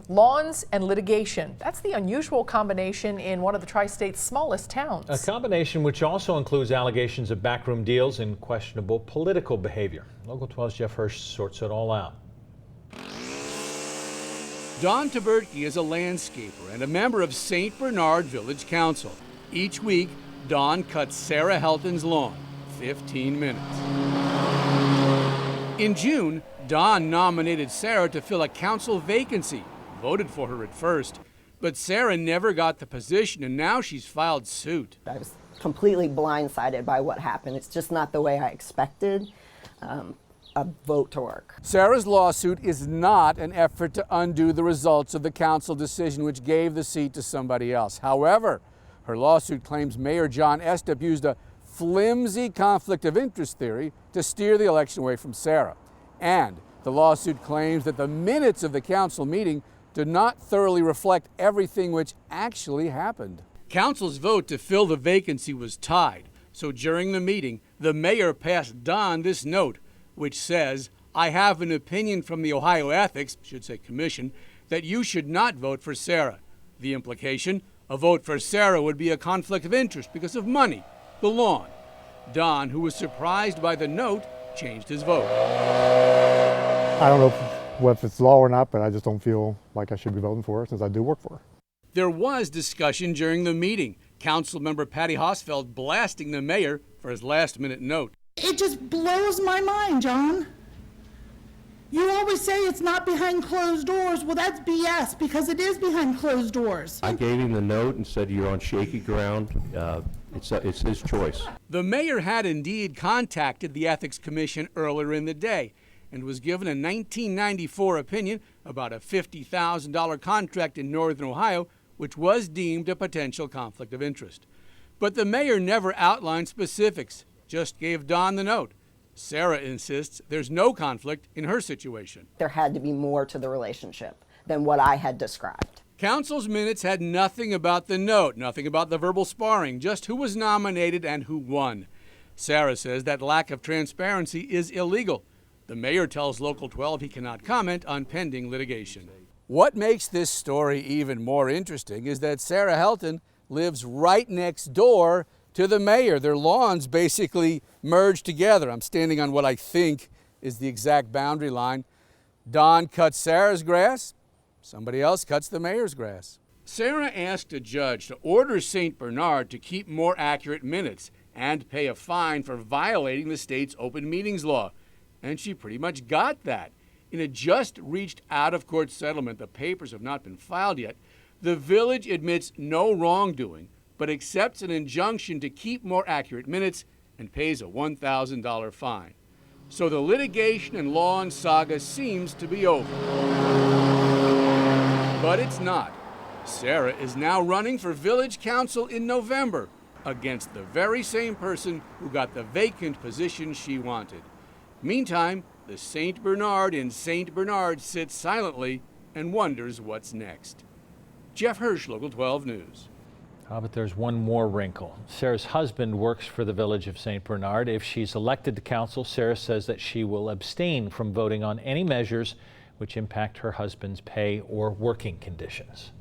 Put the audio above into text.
Lawns and litigation. That's the unusual combination in one of the tri-state's smallest towns. A combination which also includes allegations of backroom deals and questionable political behavior. Local 12's Jeff Hirsch sorts it all out. Don Tobertge is a landscaper and a member of St. Bernard Village Council. Each week, Don cuts Sarah Helton's lawn, 15 minutes. In June, Don nominated Sarah to fill a council vacancy, voted for her at first, but Sarah never got the position and now she's filed suit. I was completely blindsided by what happened. It's just not the way I expected a vote to work. Sarah's lawsuit is not an effort to undo the results of the council decision which gave the seat to somebody else. However, her lawsuit claims Mayor John Estep used a flimsy conflict of interest theory to steer the election away from Sarah. And the lawsuit claims that the minutes of the council meeting do not thoroughly reflect everything which actually happened. Council's vote to fill the vacancy was tied, so during the meeting, the mayor passed Don this note, which says, "I have an opinion from the Ohio Ethics, Commission, that you should not vote for Sarah." The implication, a vote for Sarah would be a conflict of interest because of money, the lawn. Don, who was surprised by the note, changed his vote. I don't know if it's law or not, but I just don't feel like I should be voting for her since I do work for her. There was discussion during the meeting. Council member Patty Hosfeld blasting the mayor for his last-minute note. It just blows my mind, John. You always say it's not behind closed doors. Well, that's BS because it is behind closed doors. I gave him the note and said you're on shaky ground. It's his choice. The mayor had indeed contacted the Ethics Commission earlier in the day and was given a 1994 opinion about a $50,000 contract in northern Ohio, which was deemed a potential conflict of interest. But the mayor never outlined specifics, just gave Don the note. Sarah insists there's no conflict in her situation. There had to be more to the relationship than what I had described. Council's minutes had nothing about the note, nothing about the verbal sparring, just who was nominated and who won. Sarah says that lack of transparency is illegal. The mayor tells Local 12 he cannot comment on pending litigation. What makes this story even more interesting is that Sarah Helton lives right next door to the mayor. Their lawns basically merge together. I'm standing on what I think is the exact boundary line. Don cuts Sarah's grass. Somebody else cuts the mayor's grass. Sarah asked a judge to order St. Bernard to keep more accurate minutes and pay a fine for violating the state's open meetings law. And she pretty much got that. In a just-reached out-of-court settlement, the papers have not been filed yet, the village admits no wrongdoing, but accepts an injunction to keep more accurate minutes and pays a $1,000 fine. So the litigation and lawn saga seems to be over. But it's not. Sarah is now running for village council in November against the very same person who got the vacant position she wanted. Meantime, the St. Bernard in St. Bernard sits silently and wonders what's next. Jeff Hirsch, Local 12 News. But there's one more wrinkle. Sarah's husband works for the village of St. Bernard. If she's elected to council, Sarah says that she will abstain from voting on any measures which impact her husband's pay or working conditions.